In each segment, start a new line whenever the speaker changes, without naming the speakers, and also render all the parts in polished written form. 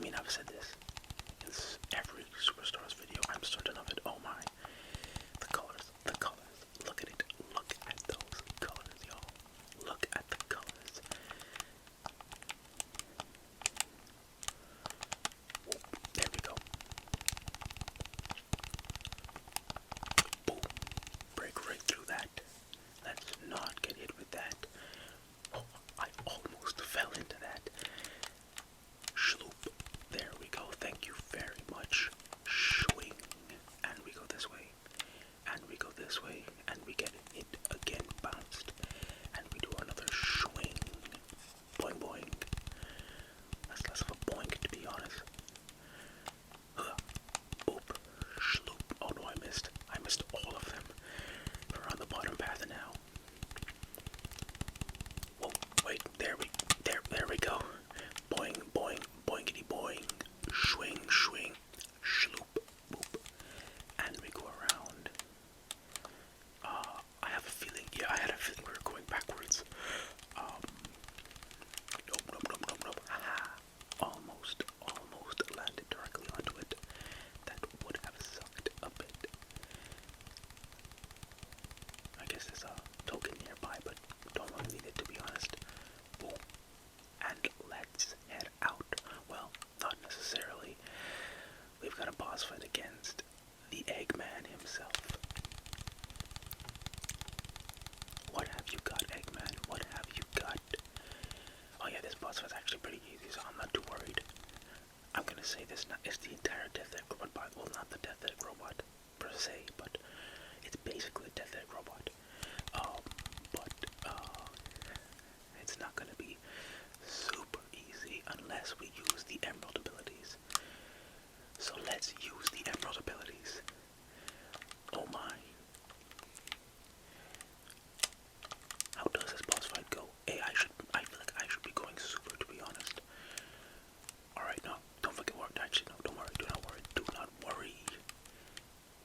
mean, I've said this in every Superstars video. I'm certain of it. Oh my. The colors, the colors. Look at it. Look at those colors, y'all. Look at the colors. There we go. Boom. Break right through that. Let's not get hit with that. Oh, I almost fell into that. Shloop. There we go. Thank you very much. Swing. And we go this way. And we go this way. And we get it again bounced. And we do another swing. Boing boing. That's less of a boink, to be honest. Boop. Shloop. Oh no, I missed. I missed all of them. We're on the bottom path now. Whoa, wait, there we go. Boing, boing, boinkity boing. Swing, swing. Shloop, boop. And we go around. I have a feeling, yeah, I had a feeling we were going backwards. Nope. Haha. Almost landed directly onto it. That would have sucked a bit. I guess there's a token nearby, but don't really need it, to be honest. Boom. And let's head out. Well, not necessarily. We've got a boss fight against the Eggman himself. What have you got, Eggman? What have you got? Oh yeah, this boss fight's actually pretty easy, so I'm not too worried. I'm gonna say this is the entire Death Egg robot. Well, not the Death Egg robot per se, but it's basically a Death Egg robot. It's not gonna be super easy unless we use the Emerald abilities. So let's use the Emerald abilities. Oh my. How does this boss fight go? Hey, I feel like I should be going super, to be honest. Alright, no, don't forget what, actually, no, don't worry, do not worry.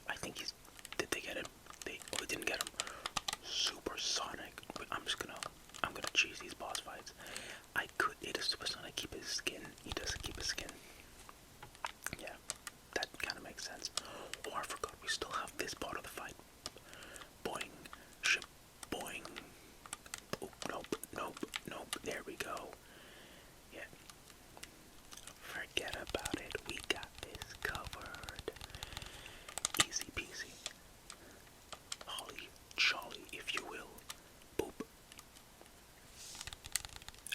I think did they get him? They didn't get him. Supersonic. Wait, I'm gonna cheese these boss fights. It is Supersonic, keep his skin. He doesn't keep his skin. Yeah, that kind of makes sense. Oh, I forgot, we still have this part of the fight. Boing, ship, boing. Oh, nope, there we go. Yeah. Forget about it, we got this covered. Easy peasy. Holly jolly, if you will. Boop.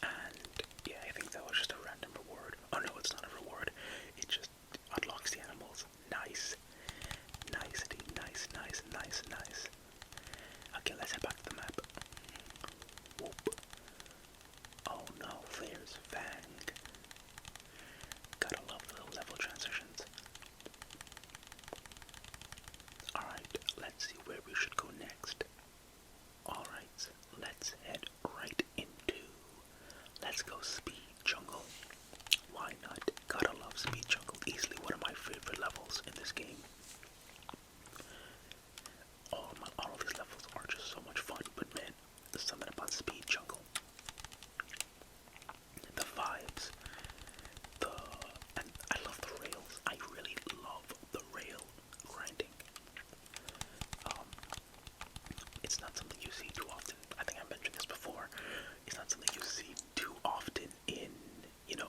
And yeah, I think that was just a random reward. Oh no, it's not a reward. It just unlocks the animals. Nice. Nicety, nice. Okay, let's head back to the map. Whoop. Oh no, there's Fang. Gotta love the level transitions. Alright, let's see where we should go next. Alright, let's head right into, let's go Speed Jungle. Why not? Gotta love Speed Jungle. Easily one of my favorite levels in this game. All of these levels are just so much fun, but man, there's something about Speed Jungle. The vibes, and I love the rails. I really love the rail grinding. It's not something you see too often. I think I mentioned this before. It's not something you see too often in,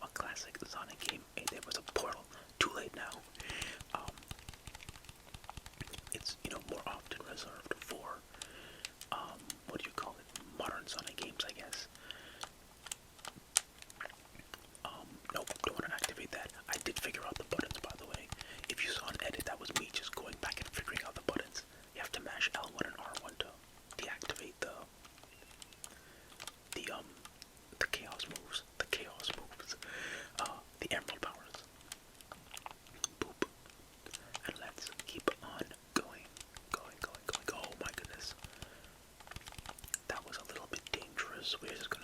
a classic Sonic game. Hey, there was a portal. Too late now. It's, more often reserved for, what do you call it? Modern Sonic games, I guess. Nope, don't want to activate that. I did figure out the buttons, by the way. If you saw an edit, that was me just going back and figuring out the buttons. You have to mash L1 and R1 to deactivate the chaos moves. The emerald powers. Boop. And let's keep on going. Oh my goodness. That was a little bit dangerous. We're just gonna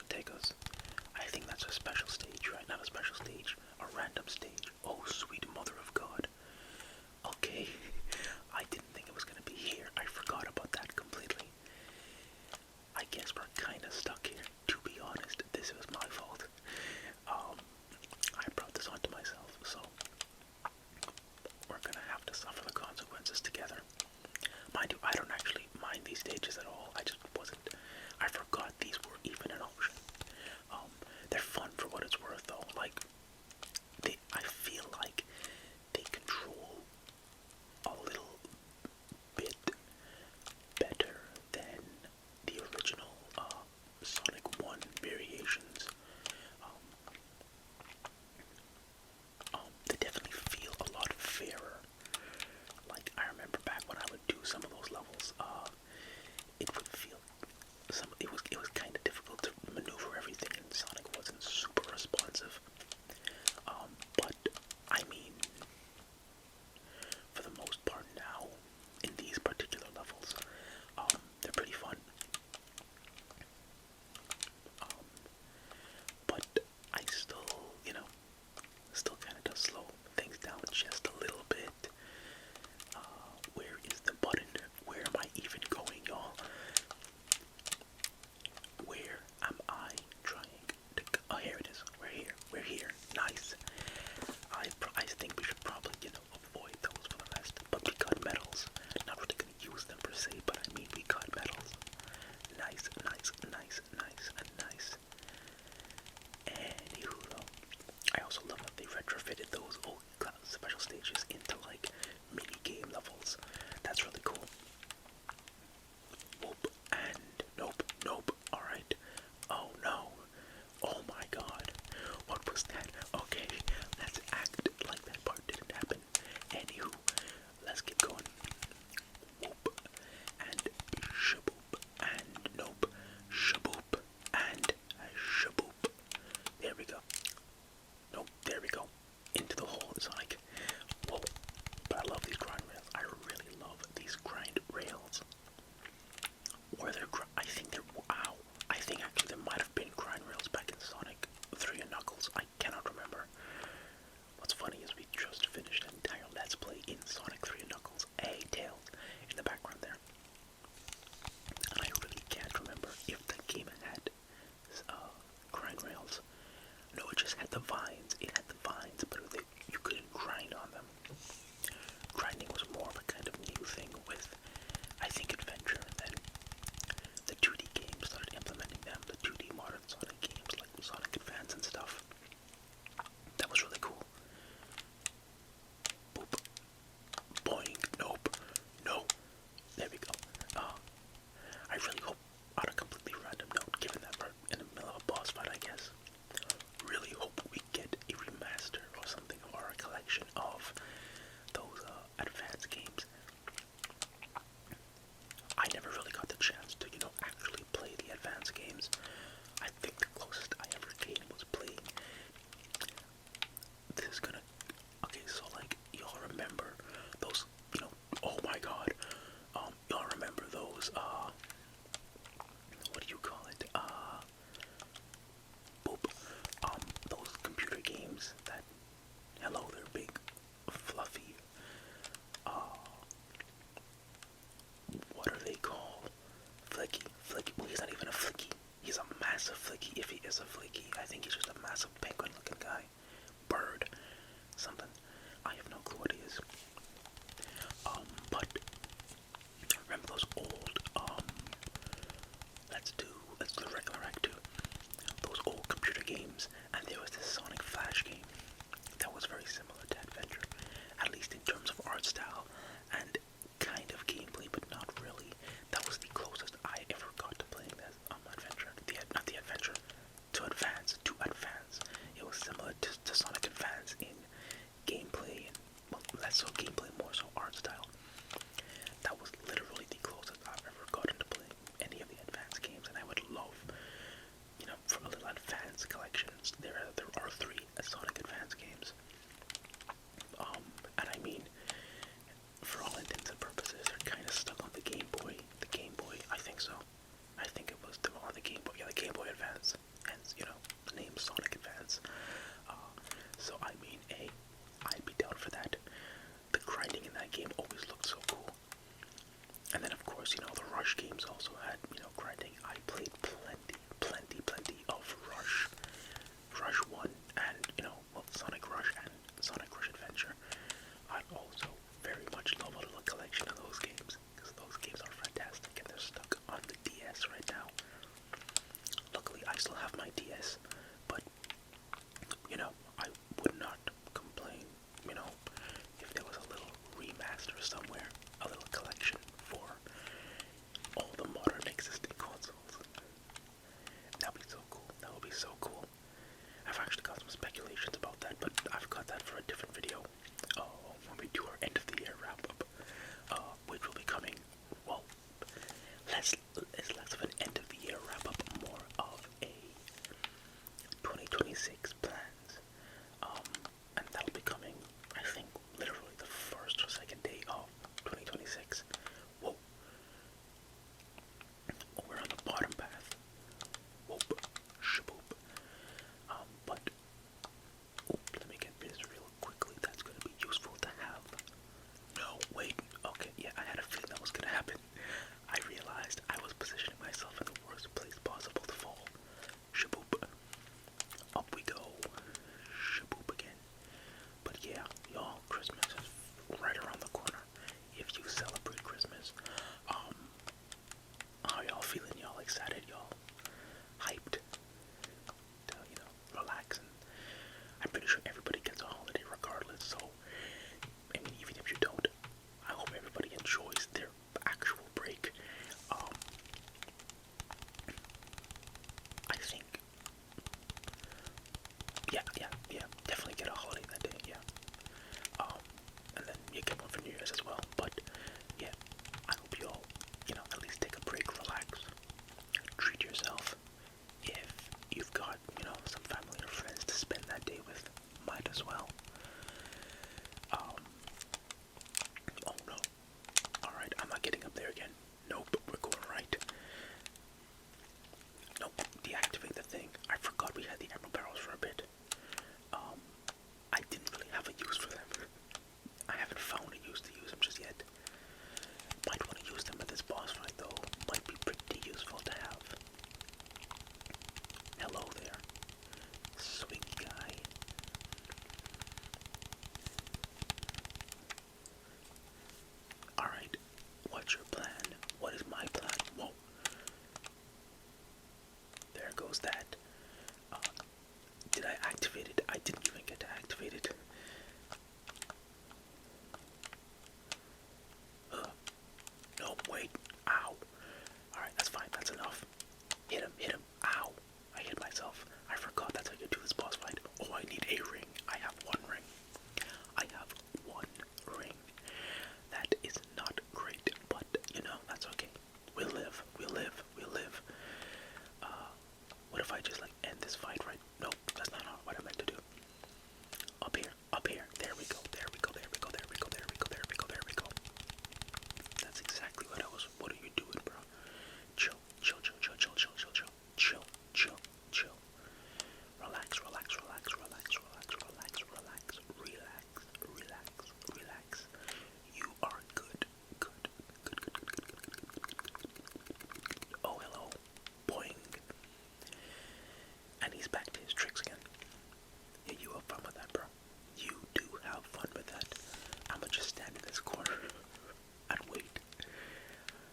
is gonna. Okay, so like y'all remember those? Oh my God. Y'all remember those? What do you call it? Boop. Those computer games that. Hello, they're big, fluffy. What are they called? Flicky. Well, he's not even a flicky. He's a massive flicky. If he is a flicky, I think he's just a massive penguin-looking guy. Bird. Something. I have no clue what he is. But remember those old, let's do the regular act 2. Those old computer games, and there was this Sonic Flash game that was very similar to Adventure, at least in terms of art style and kind of gameplay, but not really. That was the closest I ever got to playing that Adventure. Not the Adventure, to Advance. It was similar to Sonic Advance in gameplay, and well, less so gameplay, more so art style. That was literally the closest I've ever gotten to playing any of the Advance games, and I would love, for a little Advance collections. There are 3 Sonic Advance games. And I mean, for all intents and purposes, they're kind of stuck on the Game Boy. I think so. I think it was on the Game Boy. Yeah, the Game Boy Advance. Hence, the name Sonic Advance. So I mean, I'd be down for that. The grinding in that game always looked so cool. And then of course, the Rush games also had, grinding. I played plenty of Rush. Rush 1 and, Sonic Rush and Sonic Rush Adventure. I'd also very much love a little collection of those games, because those games are fantastic and they're stuck on the DS right now. Luckily, I still have my DS, but, I would not complain, if there was a little remaster somewhere, a little collection for all the modern existing consoles. That would be so cool. I've actually got some speculations about that, but I've got that for a different video. When we do our end of the year wrap up, which will be coming, well, less of an end of the year wrap up, more of a 2026 plans. And that'll be coming, I think, literally the first or second day of 2026. Whoa. Oh, we're on the bottom path. Whoop. Shaboop. But let me get this real quickly. That's going to be useful to have. No, wait. Okay, yeah, I had a feeling that was going to happen. I realized I was positioning myself in the worst place possible to fall. Shaboop. Up we go. Shaboop again. But yeah, y'all, Christmas is right around the corner. If you celebrate Christmas, how y'all feeling? Y'all excited? Y'all hyped? To, relax. And I'm pretty sure everybody gets a holiday regardless, so, I mean, even if you don't, I hope everybody enjoys their actual break. I think, yeah, definitely get a holiday that day, yeah. And then you get one for New Year's as well, but, yeah, I hope you all, at least take a break, relax, treat yourself. If you've got, some family or friends to spend that day with, might as well. Oh no. Alright, I'm not getting up there again. Nope, we're going right. Nope, deactivate the thing. I forgot we had the emerald barrels for a bit. I didn't really have a use for them. I haven't found a use to use them just yet. Might want to use them at this boss fight though. Might be pretty useful to have. Hello there, swing guy. he's back to his tricks again. Yeah, you have fun with that, bro. You do have fun with that. I'ma just stand in this corner and wait.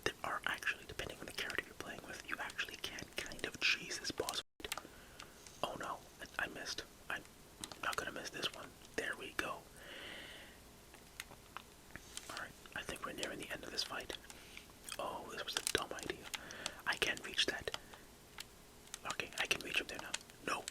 There are actually, depending on the character you're playing with, you actually can kind of cheese this boss fight. Oh no, I missed. I'm not gonna miss this one. There we go. Alright, I think we're nearing the end of this fight. Oh, this was a dumb idea. I can't reach that. Okay, I can reach him there now. No,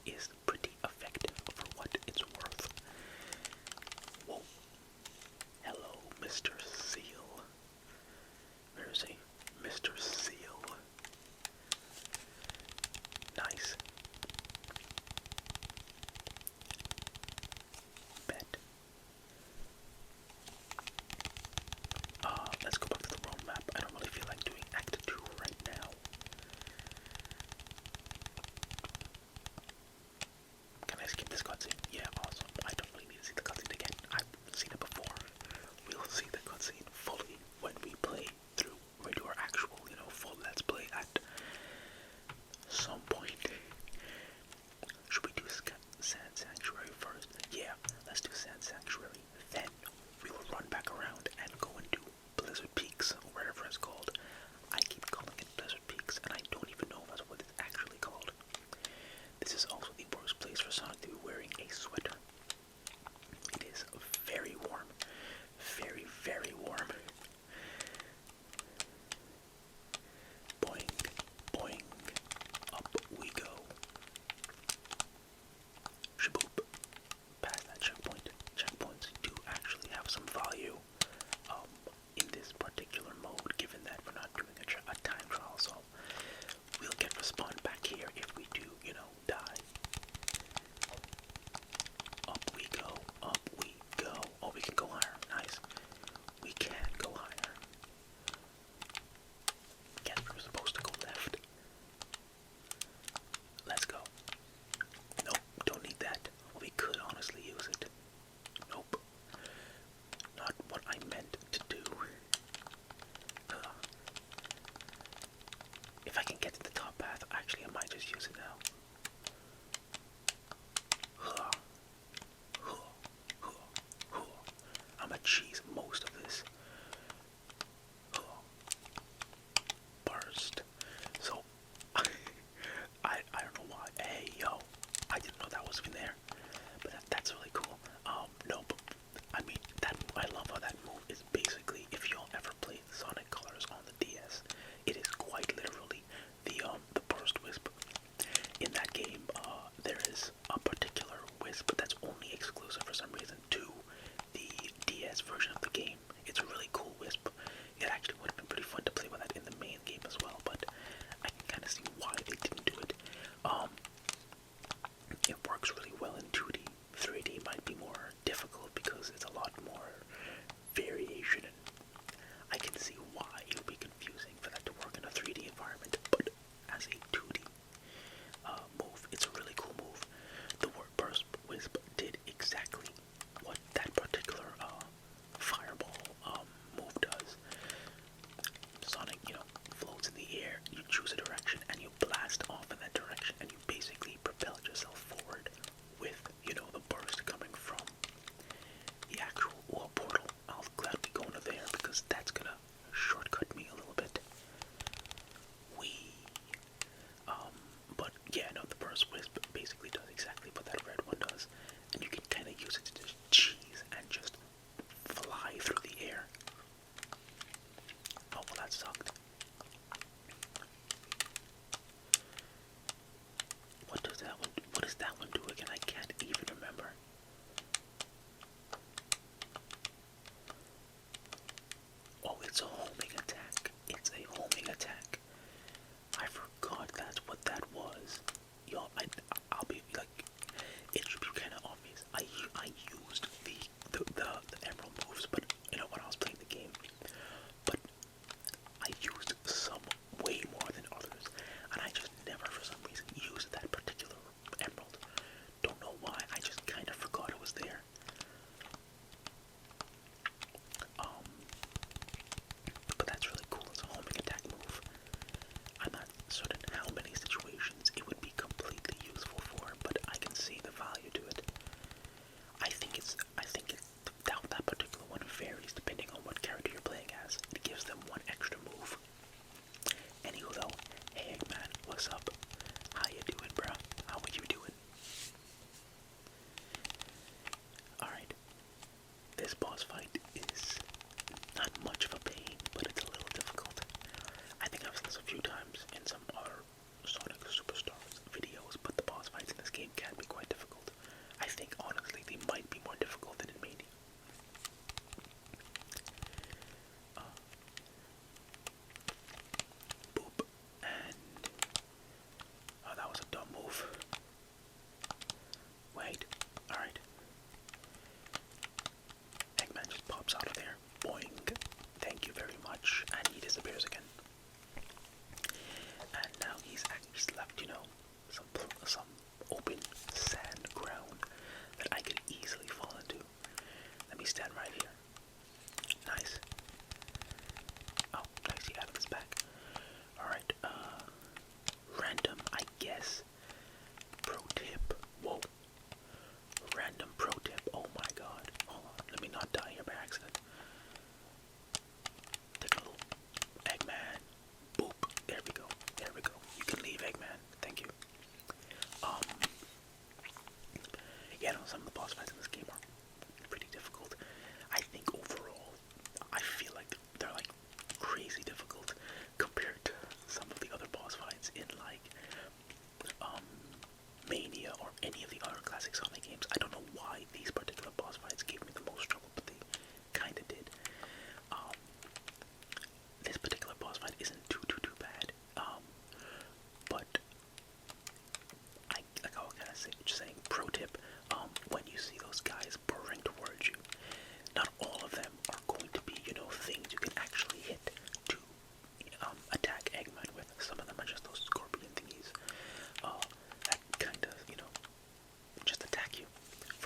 is pretty effective for what it's worth. Whoa. Hello, Mr. Seal. Where is he? Mr. Seal. Nice. Bet. Let's go back to the road map. I don't really feel like doing Act 2 right now.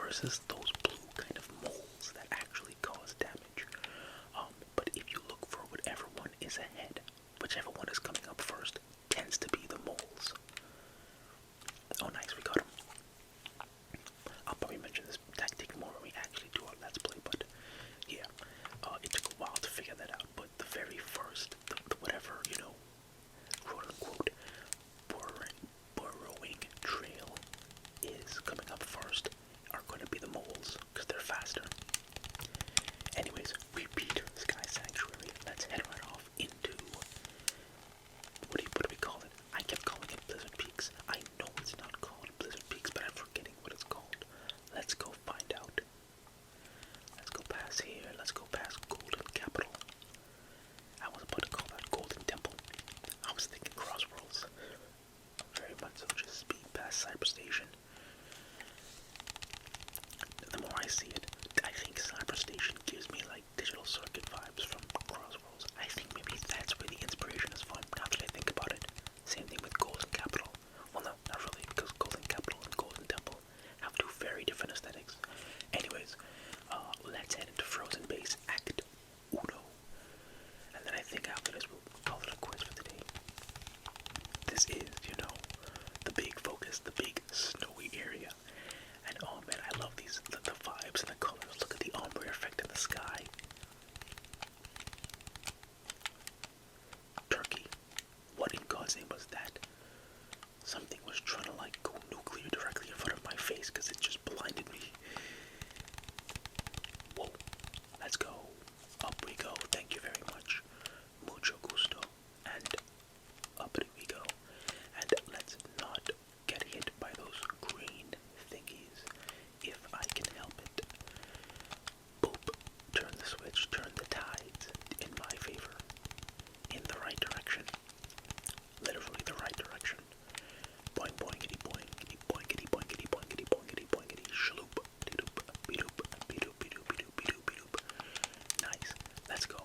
versus those blue kind of moles that actually cause damage. But if you look for whatever one is ahead, whichever one is coming up first tends to be the moles. Oh nice, we got him. I'll probably mention this tactic more when we actually do our Let's Play, but yeah, it took a while to figure that out, but the very first, the whatever, you know, quote-unquote, burrowing trail is coming up first are going to be the moles, because they're faster. Anyways, repeat Sky Sanctuary. Let's head right off into, what do we call it? I kept calling it Blizzard Peaks. I know it's not called Blizzard Peaks, but I'm forgetting what it's called. Let's go find out. Let's go past here. Let's go past Golden Capital. I was about to call that Golden Temple. I was thinking Crossworlds. Very much so, just speed past Cyber Station. The more I see it, I think Cyber Station gives me like Digital Circuit vibes from Crossworlds. I think maybe that's where the inspiration is from, now that I think about it. Same thing with Golden Capital. Well, no, not really, because Golden Capital and Golden Temple have two very different aesthetics. Anyways, let's head into Frozen Base Act Uno. And then I think after this we'll call it a quiz for today. This is, you know, the big focus, the big snowy area. And oh man, I love these, the vibes and the colors. Look at the ombre effect in the sky. Turkey. What in God's name was that? Something was trying to like go nuclear directly in front of my face because it just blinded me. Whoa. Let's go. Up we go. Thank you very much. Mucho gusto. And up we go. And let's not get hit by those green thingies if I can help it. Boop. Turn the switch. Turn the tides in my favor. In the right direction. Literally the right direction. Boing boingity boingity boingity boingity boingity boingity boingity shaloop doop bedoop bedoop bedoop bedoop bedoop bedoop. Nice. Let's go.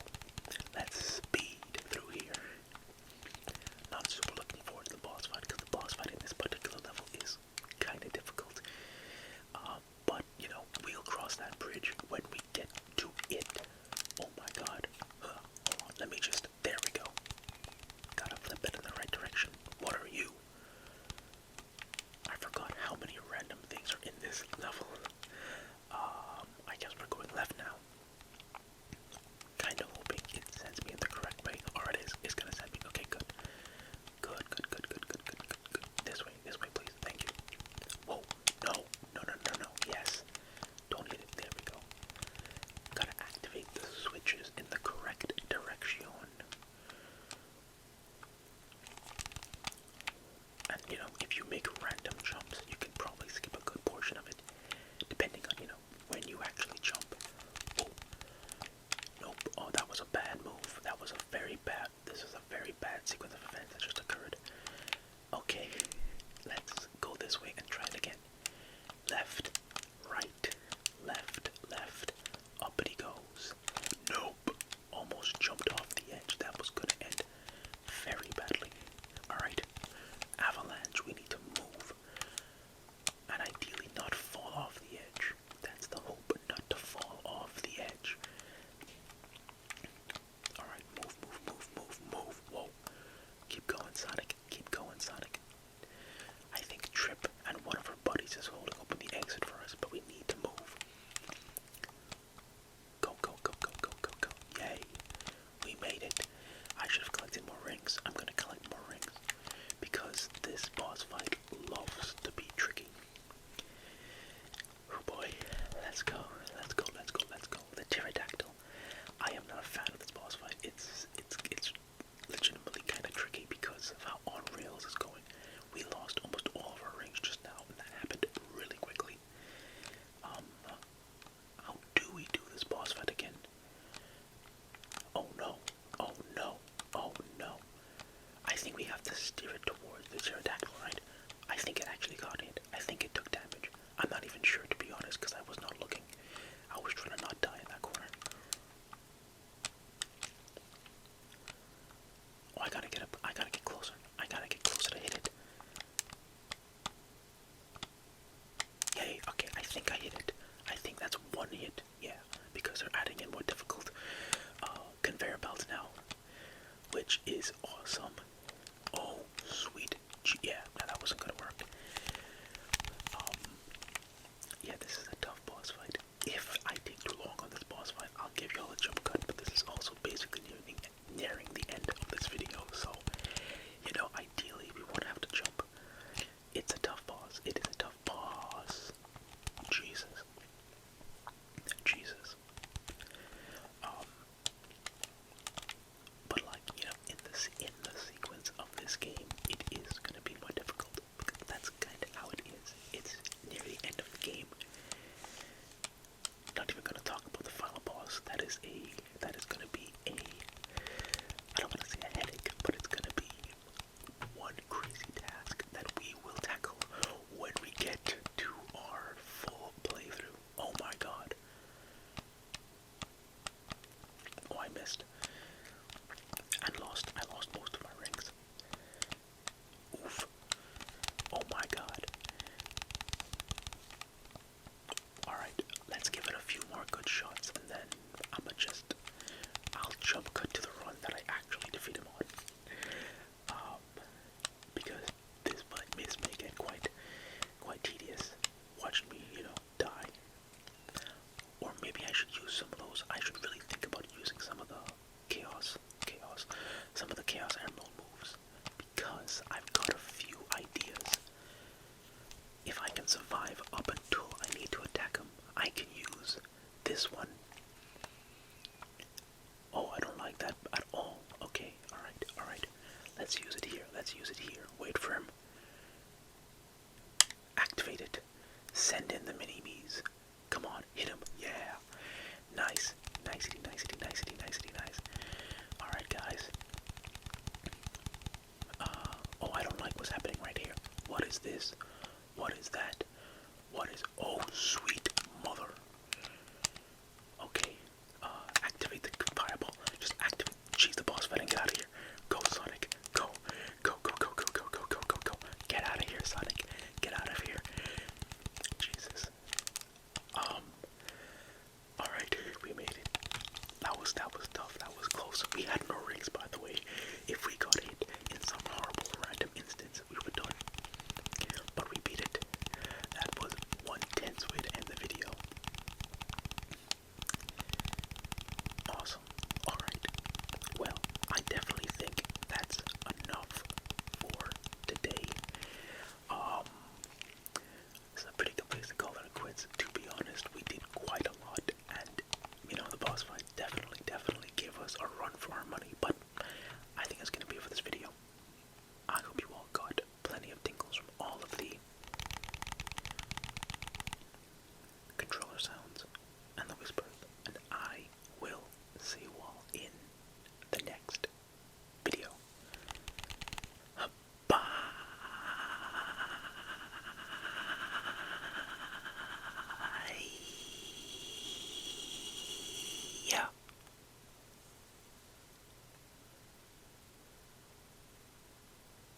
Let's speed through here. Not super looking forward to the boss fight because the boss fight in this particular level is kind of difficult. But you know, we'll cross that bridge when we get to it. Oh my god. Hold on. Let me just. There we go. Gotta flip it in the right direction. What are you? I forgot how many random things are in this level. I guess we're going left now. Kind of hoping it sends me in the correct way. Or it is. It's gonna send me. Okay, good. Good, good, good, good, good, good, good, good. This way, please. Thank you. Whoa. No. No, no, no, no. Yes. Don't hit it. There we go. Gotta activate the switches in the correct direction. And, you know, if you make random jumps, you can probably skip a good portion of it, depending on, you know, when you actually jump. Oh. Nope. Oh, that was a bad move. That was a very bad, this is a very bad sequence of events that just occurred. Okay, let's go this way and try it again. Left, right, left, left, up it goes. Nope. Almost jumped off the edge. That was gonna end very badly. Alright. Avalanche, we need to move. And ideally not fall off the edge. That's the hope, not to fall off the edge. Alright, move, move, move, move, move. Whoa. Keep going, Sonic. Keep going, Sonic. I think Trip and one of her buddies is holding open the exit for us, but we need to move. Go, go, go, go, go, go, go. Yay. We made it. I should have collected more rings. I'm gonna collect more rings. Because this boss fight loves to be tricky. Oh boy. Let's go. Let's go, let's go, let's go. The pterodactyl. I am not a fan of this boss fight. It's legitimately kind of tricky because of how on rails it's going. We lost almost all of our rings just now, and that happened really quickly. How do we do this boss fight again? Oh no. Oh no. Oh no. I think we have to steer it towards the pterodactyl, right? I think it actually got hit. I think it took damage. I'm not even sure, to be honest, because I was not looking. I was trying to not die in that corner. Oh, I gotta get up. I gotta get closer. I gotta get closer to hit it. Yay. Okay, I think I hit it. send in